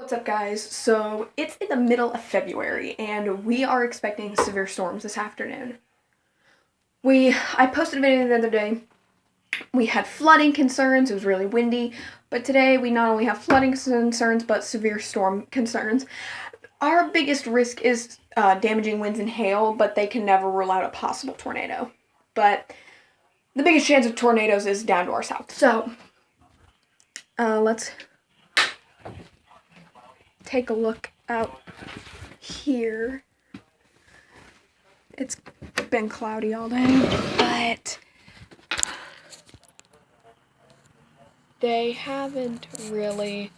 What's up, guys? So it's in the middle of February and we are expecting severe storms this afternoon. I posted a video the other day. We had flooding concerns. It was really windy, but today we not only have flooding concerns but severe storm concerns. Our biggest risk is damaging winds and hail, but they can never rule out a possible tornado. But the biggest chance of tornadoes is down to our south. So let's take a look out here. It's been cloudy all day, but they haven't really.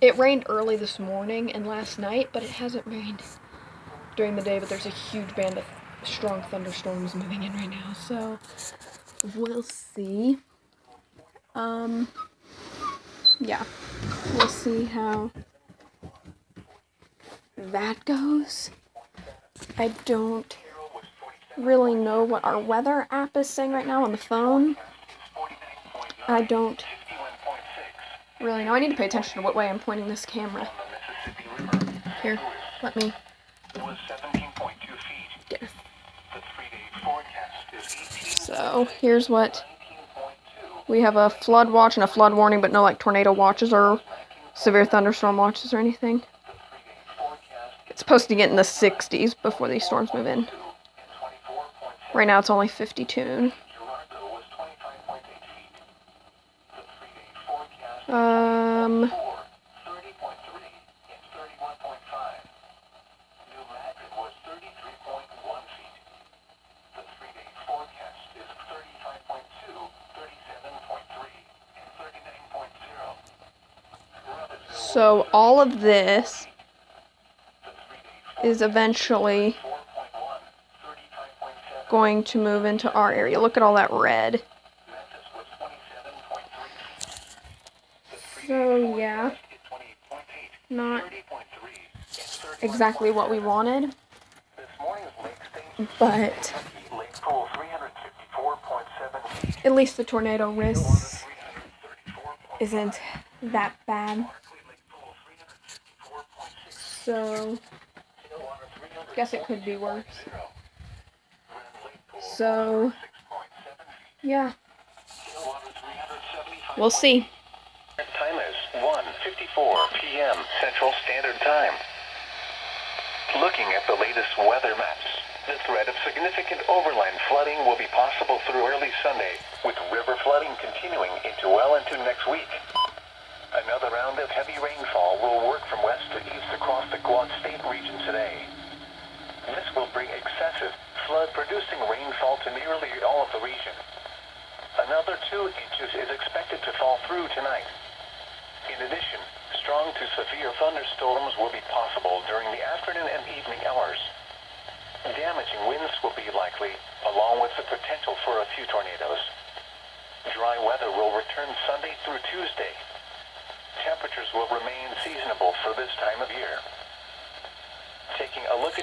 It rained early this morning and last night, but it hasn't rained during the day. But there's a huge band of strong thunderstorms moving in right now, so we'll see. Yeah, we'll see how that goes. I don't really know what our weather app is saying right now on the phone. I don't really know. I need to pay attention to what way I'm pointing this camera. Here, let me get. So here's what we have: a flood watch and a flood warning, but no tornado watches or severe thunderstorm watches or anything. It's supposed to get in the 60s before these storms move in. Right now it's only 52. So all of this is eventually going to move into our area. Look at all that red. So yeah, not exactly what we wanted, but at least the tornado risk isn't that bad. So I guess it could be worse. So yeah, we'll see. Time is 1:54 p.m. Central Standard Time. Looking at the latest weather maps, the threat of significant overland flooding will be possible through early Sunday, with river flooding continuing well into next week. Another round of heavy rainfall will work from west to east across the Quad State region today. This will bring excessive, flood-producing rainfall to nearly all of the region. Another 2 inches is expected to fall through tonight. In addition, strong to severe thunderstorms will be possible during the afternoon and evening hours. Damaging winds will be likely, along with the potential for a few tornadoes. Dry weather will return Sunday through Tuesday. Temperatures will remain seasonable for this time of year. Taking a look at